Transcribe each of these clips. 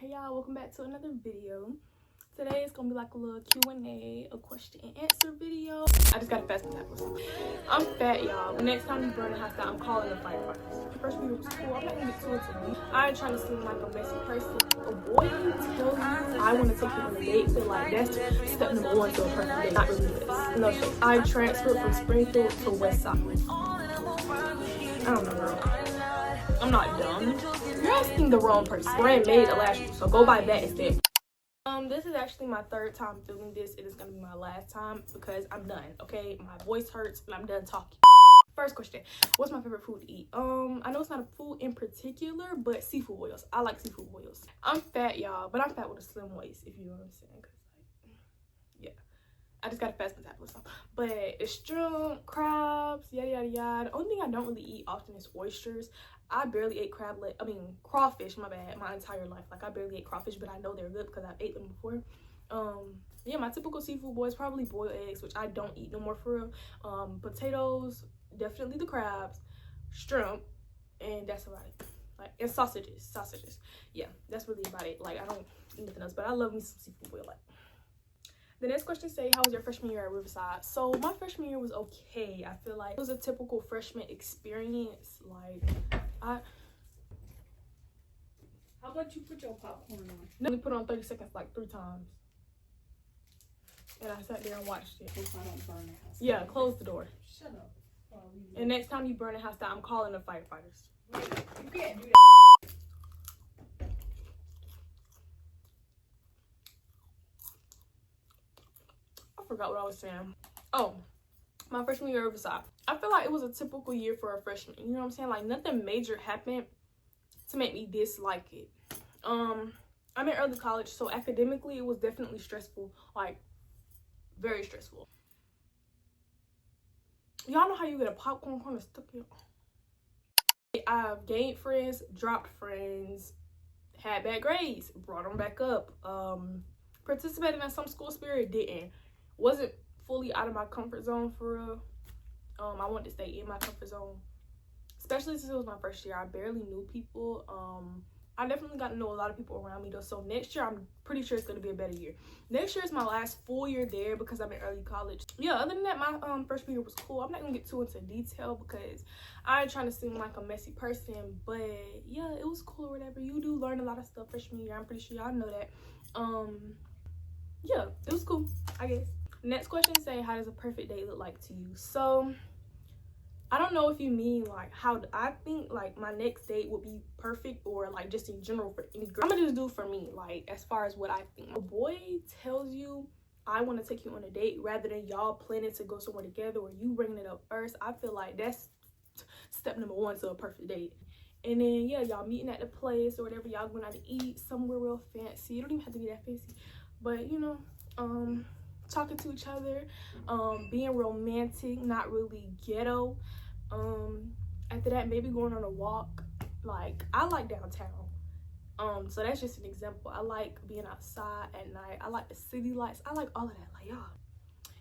Hey y'all, welcome back to another video. Today is gonna be like a little Q&A, a question and answer video. I just got a fast metabolism. I'm fat, y'all. Next time you burn a house down, I'm calling the firefighters. First video was cool. I'm not gonna get too into me. I ain't trying to seem like a messy person. A boy tells you I want to take you on a date, so like that's step number one to a perfect date. Not really this. No shit. I transferred from Springfield to West Side. I don't know, girl. I'm not dumb. You're asking the wrong person. Brand made a lash, so go buy that instead. This is actually my third time doing this. It is gonna be my last time because I'm done. Okay, my voice hurts and I'm done talking. First question: what's my favorite food to eat? I know it's not a food in particular, but seafood boils. I like seafood boils. I'm fat, y'all, but I'm fat with a slim waist, if you know what I'm saying. Cause like, yeah, I just got a fast metabolism. But it's shrimp, crabs, yada yada yada. The only thing I don't really eat often is oysters. I barely ate crawfish, my bad, my entire life. Like I barely ate crawfish, but I know they're good because I've ate them before. Yeah, my typical seafood boys probably boiled eggs, which I don't eat no more for real. Potatoes, definitely the crabs, shrimp, and that's about it. Like, and sausages. Yeah, that's really about it. Like I don't eat nothing else, but I love me some seafood boil. Like, the next question say, how was your freshman year at Riverside? So my freshman year was okay. I feel like it was a typical freshman experience. Like how about you put your popcorn on? No, we put it on 30 seconds like 3 times. And I sat there and watched it. If I don't burn the house. Yeah, close the door. Shut up. And next time you burn a house down, I'm calling the firefighters. You can't do that. I forgot what I was saying. Oh, my freshman year at Riverside. I feel like it was a typical year for a freshman. You know what I'm saying? Like nothing major happened to make me dislike it. I'm in early college, so academically it was definitely stressful. Like very stressful. Y'all know how you get a popcorn corner stuck in? I've gained friends, dropped friends, had bad grades, brought them back up. Participated in some school spirit, didn't. Wasn't fully out of my comfort zone for real. I wanted to stay in my comfort zone, especially since it was my first year. I barely knew people. I definitely got to know a lot of people around me though. So next year, I'm pretty sure it's going to be a better year. Next year is my last full year there because I'm in early college. Yeah, other than that, my freshman year was cool. I'm not going to get too into detail because I ain't trying to seem like a messy person. But yeah, it was cool or whatever. You do learn a lot of stuff freshman year. I'm pretty sure y'all know that. Yeah, it was cool, I guess. Next question say, how does a perfect date look like to you? So I don't know if you mean like how I think like my next date would be perfect or like just in general for any girl. I'm gonna just do for me, like as far as what I think. A boy tells you I want to take you on a date rather than y'all planning to go somewhere together or you bringing it up first. I feel like that's step number one to a perfect date. And then yeah, y'all meeting at the place or whatever, y'all going out to eat somewhere real fancy. You don't even have to be that fancy, but you know, talking to each other, being romantic, not really ghetto. After that, maybe going on a walk. Like I like downtown, so that's just an example. I like being outside at night. I like the city lights. I like all of that. Like y'all,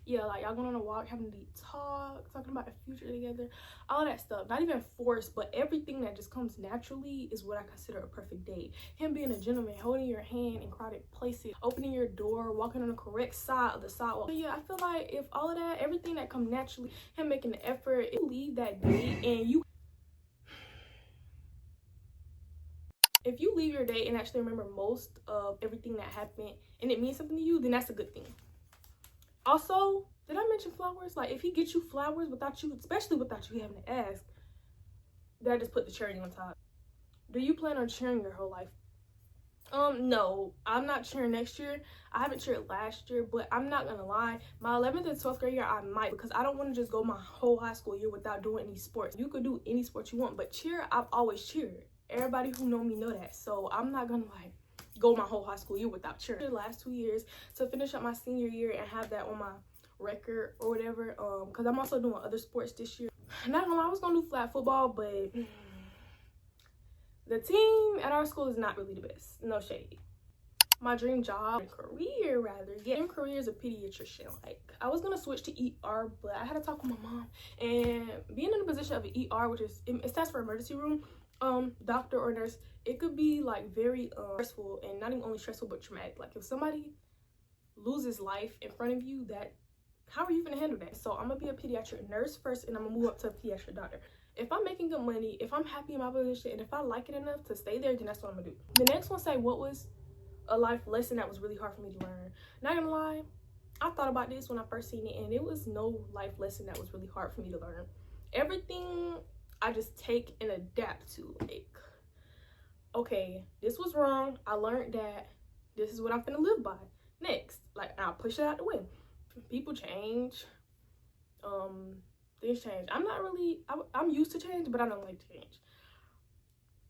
yeah, like y'all going on a walk, having a deep talk, talking about the future together, all that stuff. Not even forced, but everything that just comes naturally is what I consider a perfect date. Him being a gentleman, holding your hand in crowded places, opening your door, walking on the correct side of the sidewalk. So yeah, I feel like if all of that, everything that comes naturally, him making the effort, you leave that date and if you leave your date and actually remember most of everything that happened and it means something to you, then that's a good thing. Also, did I mention flowers? Like if he gets you flowers without you, especially without you having to ask, that just put the cherry on top. Do you plan on cheering your whole life? No, I'm not cheering next year. I haven't cheered last year, but I'm not gonna lie, my 11th and 12th grade year I might, because I don't want to just go my whole high school year without doing any sports. You could do any sport you want, but cheer, I've always cheered. Everybody who know me know that, so I'm not gonna like go my whole high school year without cheering. The last 2 years to finish up my senior year and have that on my record or whatever, because I'm also doing other sports this year. Not gonna lie, I was gonna do flag football, but the team at our school is not really the best. No shade. My dream job, career rather, yeah, dream career is a pediatrician. Like I was gonna switch to ER, but I had to talk with my mom, and being in the position of an ER, which is, it stands for emergency room, doctor or nurse, it could be like very stressful, and not even only stressful but traumatic. Like if somebody loses life in front of you, that how are you gonna handle that? So I'm gonna be a pediatric nurse first, and I'm gonna move up to a pediatric doctor. If I'm making good money, if I'm happy in my position, and if I like it enough to stay there, then that's what I'm gonna do. The next one say, what was a life lesson that was really hard for me to learn? Not gonna lie, I thought about this when I first seen it, and it was no life lesson that was really hard for me to learn. Everything I just take and adapt to. Like, okay, this was wrong. I learned that this is what I'm gonna live by. Next, like, I'll push it out the way. People change. Things change. I'm used to change, but I don't like change,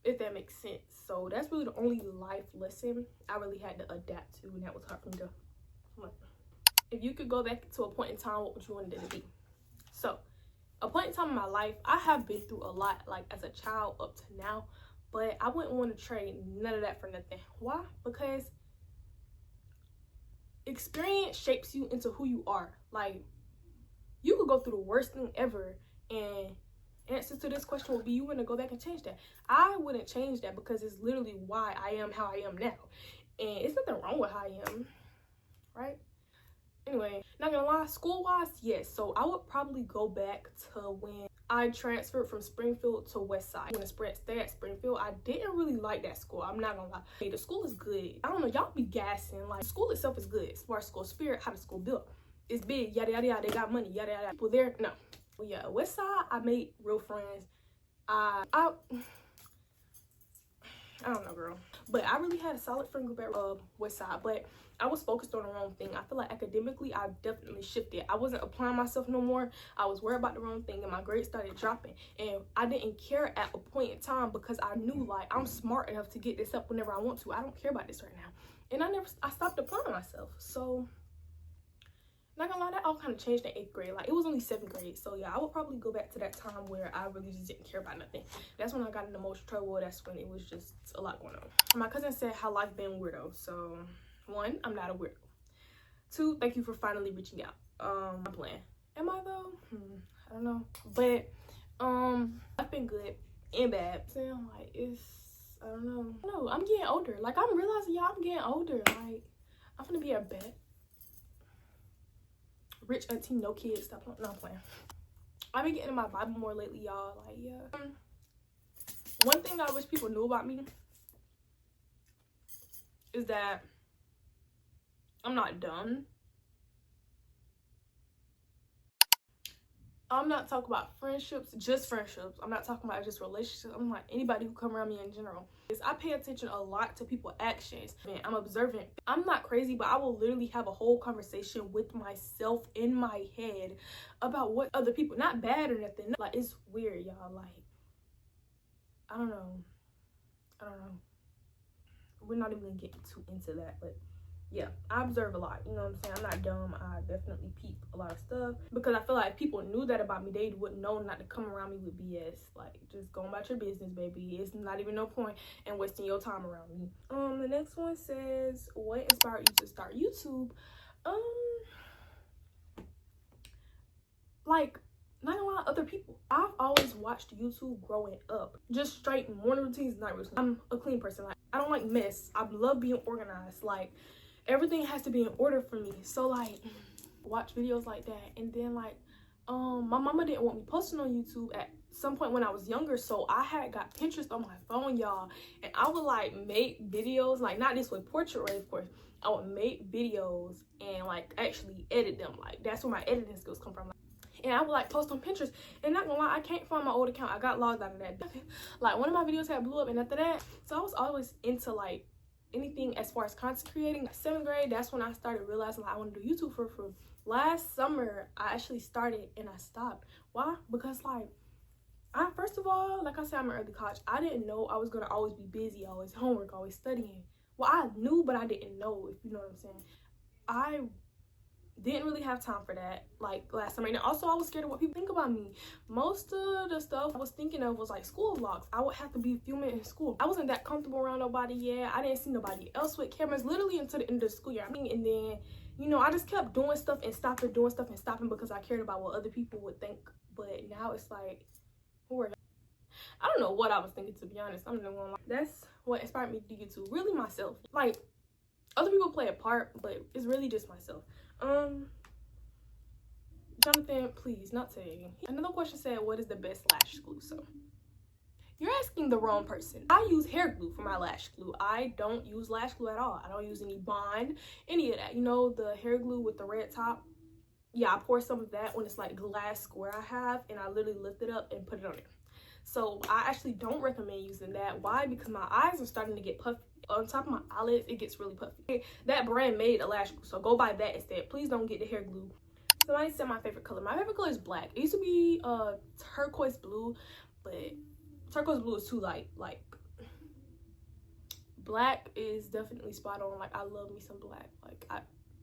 if that makes sense. So that's really the only life lesson I really had to adapt to, and that was hard for me to learn. If you could go back to a point in time, what would you want it to be? So a point in time in my life, I have been through a lot, like as a child up to now, but I wouldn't want to trade none of that for nothing. Why? Because experience shapes you into who you are. Like, you could go through the worst thing ever, and answer to this question would be, you wouldn't go back and change that. I wouldn't change that, because it's literally why I am how I am now, and it's nothing wrong with how I am, right? Anyway, not gonna lie, school-wise, yes. So I would probably go back to when I transferred from Springfield to Westside. When I stayed at Springfield, I didn't really like that school. I'm not gonna lie. Hey, the school is good. I don't know, y'all be gassing. Like, school itself is good as far as school spirit, how the school built. It's big, yada yada yada. They got money, yada yada. People there, no. But yeah, Westside, I made real friends. I don't know, girl, but I really had a solid friend group at Westside, but I was focused on the wrong thing. I feel like academically, I definitely shifted. I wasn't applying myself no more. I was worried about the wrong thing, and my grades started dropping, and I didn't care at a point in time, because I knew, like, I'm smart enough to get this up whenever I want to. I don't care about this right now, and I stopped applying myself. So not gonna lie, that all kind of changed in 8th grade. Like, it was only 7th grade. So yeah, I would probably go back to that time where I really just didn't care about nothing. That's when I got into most trouble. That's when it was just a lot going on. My cousin said, how life been weirdo? So 1, I'm not a weirdo. 2, thank you for finally reaching out. I'm playing. Am I though? I don't know. But I've been good and bad. Saying like, I don't know. No, I'm getting older. Like, I'm realizing, y'all, I'm getting older. Like, I'm gonna be a vet. Rich auntie, no kids. Stop. No, I'm playing. I've been getting in my Bible more lately, y'all. Like, yeah. One thing I wish people knew about me is that I'm not dumb. I'm not talking about friendships, just friendships. I'm not talking about just relationships. I'm like anybody who come around me in general. I pay attention a lot to people's actions. Man, I'm observant. I'm not crazy, but I will literally have a whole conversation with myself in my head about what other people, not bad or nothing. Like, it's weird, y'all. Like, I don't know. We're not even gonna get too into that, but yeah, I observe a lot, you know what I'm saying? I'm not dumb. I definitely peep a lot of stuff, because I feel like if people knew that about me, they would know not to come around me with BS. Like, just go about your business, baby. It's not even no point in wasting your time around me. The next one says, what inspired you to start YouTube? Like, not a lot of other people. I've always watched YouTube growing up. Just straight morning routines, night routines. I'm a clean person. Like, I don't like mess. I love being organized. Like, everything has to be in order for me. So, like, watch videos like that. And then, like, my mama didn't want me posting on YouTube at some point when I was younger, so I had got Pinterest on my phone, y'all, and I would like make videos, like, not this way, portrait way, of course. I would make videos and like actually edit them. Like, that's where my editing skills come from. And I would like post on Pinterest, and not gonna lie, I can't find my old account. I got logged out of that. Like, one of my videos had blew up, and after that, so I was always into like anything as far as content creating. 7th grade, that's when I started realizing like I want to do YouTube for last summer. I actually started and I stopped. Why? Because like, first of all, like I said, I'm in early college. I didn't know I was gonna always be busy, always homework, always studying. Well, I knew, but I didn't know, if you know what I'm saying. I didn't really have time for that like last summer. And also, I was scared of what people think about me. Most of the stuff I was thinking of was like school vlogs. I would have to be filming in school. I wasn't that comfortable around nobody yet. I didn't see nobody else with cameras literally until the end of the school year. And then, you know, I just kept doing stuff and stopping, doing stuff and stopping, because I cared about what other people would think. But now it's like, who are y'all? I don't know what I was thinking, to be honest. I'm not gonna lie. That's what inspired me to do YouTube. Really myself. Like, other people play a part, but it's really just myself. Jonathan, please, not saying. Another question said, what is the best lash glue? So, you're asking the wrong person. I use hair glue for my lash glue. I don't use lash glue at all. I don't use any bond, any of that. You know, the hair glue with the red top? Yeah, I pour some of that when it's like glass square I have, and I literally lift it up and put it on there. So I actually don't recommend using that. Why? Because my eyes are starting to get puffy. On top of my eyelids, it gets really puffy. That brand made a lash glue, so go buy that instead. Please don't get the hair glue. Somebody said my favorite color. My favorite color is black. It used to be turquoise blue, but turquoise blue is too light. Like, black is definitely spot on. Like, I love me some black. Like, I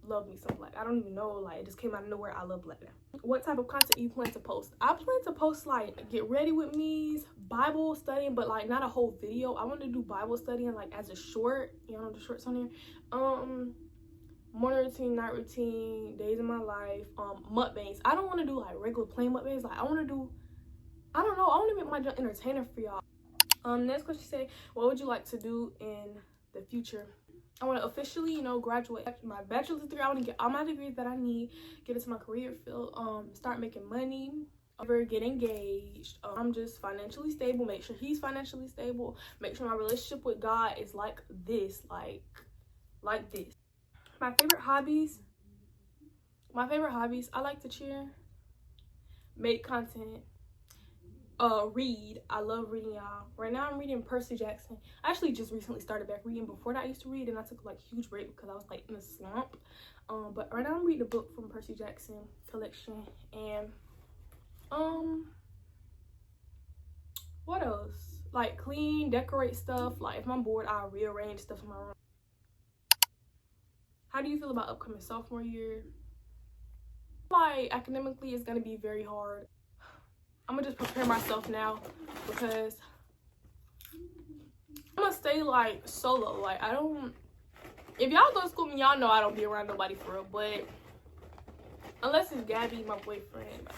love me some black. I don't even know, like, it just came out of nowhere. I love black now. What type of content you plan to post? I plan to post like get ready with me's, Bible studying, but like not a whole video. I want to do Bible studying like as a short. You know, the shorts on here. Morning routine, night routine, days in my life, mukbangs. I don't want to do like regular plain mukbangs. Like, I want to do, I don't know, I want to make my junk entertainer for y'all. Next question say, what would you like to do in the future? I want to officially, you know, graduate my bachelor's degree. I want to get all my degrees that I need, get into my career field, start making money, get engaged. I'm just financially stable, make sure he's financially stable, make sure my relationship with God is like this, like this. My favorite hobbies, I like to cheer, make content, read. I love reading, y'all. Right now I'm reading Percy Jackson. I actually just recently started back reading. Before that I used to read, and I took like a huge break because I was like in a slump. But right now I'm reading a book from Percy Jackson collection. And what else? Like clean, decorate stuff. Like if I'm bored, I'll rearrange stuff in my room. How do you feel about upcoming sophomore year? Like academically it's gonna be very hard. I'm gonna just prepare myself now because I'm gonna stay like solo. Like, I don't, if y'all go to school with me, y'all know I don't be around nobody for real, but unless it's Gabby, my boyfriend,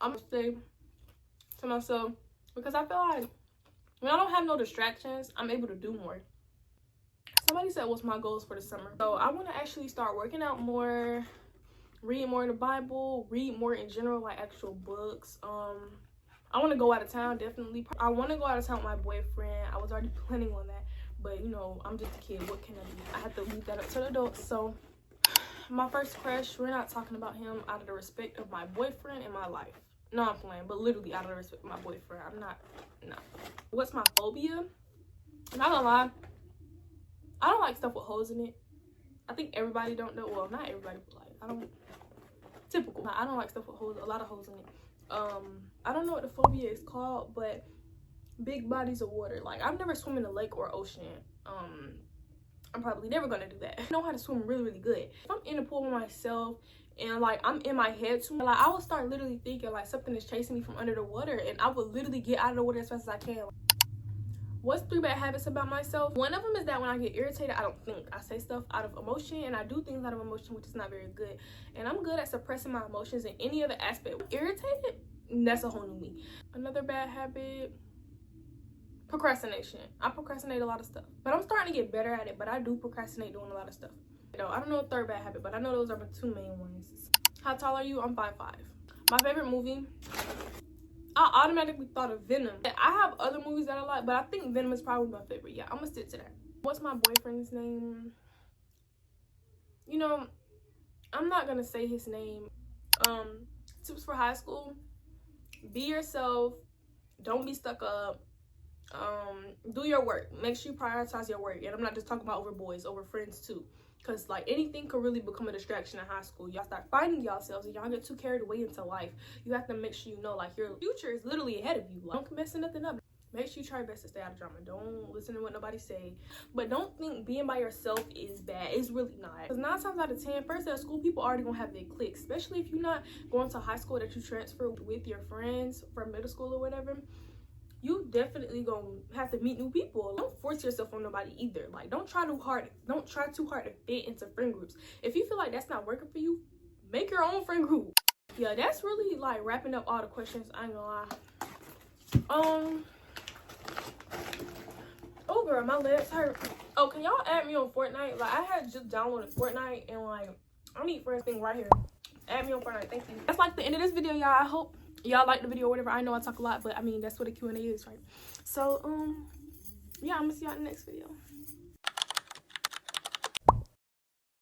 I'm gonna stay to myself because I feel like when I don't have no distractions, I'm able to do more. Somebody said, what's my goals for the summer? So I want to actually start working out more, read more in the Bible, read more in general, like actual books. I want to go out of town, definitely. I want to go out of town with my boyfriend. I was already planning on that, but you know, I'm just a kid. What can I do? I have to leave that up to the adults. So my first crush, we're not talking about him out of the respect of my boyfriend in my life. No, I'm playing, but literally out of the respect of my boyfriend. I'm not, no. What's my phobia? Not gonna lie, I don't like stuff with holes in it. I think everybody don't know. Well, not everybody, but like, I don't. Typical. I don't like stuff with holes, a lot of holes in it. I don't know what the phobia is called, but big bodies of water. Like, I've never swum in a lake or ocean. I'm probably never gonna do that. I know how to swim really, really good. If I'm in the pool by myself and like I'm in my head too, like I will start literally thinking like something is chasing me from under the water, and I will literally get out of the water as fast as I can. What's 3 bad habits about myself? One of them is that when I get irritated, I don't think. I say stuff out of emotion, and I do things out of emotion, which is not very good. And I'm good at suppressing my emotions in any other aspect. Irritated, that's a whole new me. Another bad habit, procrastination. I procrastinate a lot of stuff, but I'm starting to get better at it, but I do procrastinate doing a lot of stuff. You know, I don't know a third bad habit, but I know those are my 2 main ones. How tall are you? I'm 5'5". My favorite movie, I automatically thought of Venom. I have other movies that I like, but I think Venom is probably my favorite. Yeah, I'm gonna stick to that. What's my boyfriend's name? You know, I'm not gonna say his name. Tips for high school: be yourself, don't be stuck up, do your work, make sure you prioritize your work. And I'm not just talking about over boys, over friends too, because like anything could really become a distraction in high school. Y'all start finding yourselves and y'all get too carried away into life. You have to make sure you know like your future is literally ahead of you. Like, don't mess nothing up. Make sure you try your best to stay out of drama. Don't listen to what nobody say. But don't think being by yourself is bad. It's really not. Because 9 times out of 10, first day of school, people already gonna have their cliques. Especially if you're not going to high school that you transfer with your friends from middle school or whatever. You definitely gonna have to meet new people. Don't force yourself on nobody either. Like, don't try too hard to fit into friend groups. If you feel like that's not working for you, make your own friend group. Yeah, that's really like wrapping up all the questions. I ain't gonna lie. Oh girl, my legs hurt. Oh, can y'all add me on Fortnite? Like, I had just downloaded Fortnite and like I need friends thing right here. Add me on Fortnite, thank you. That's like the end of this video, y'all. I hope y'all like the video or whatever. I know I talk a lot, but I mean that's what a Q&A is, right? So yeah, I'm gonna see y'all in the next video.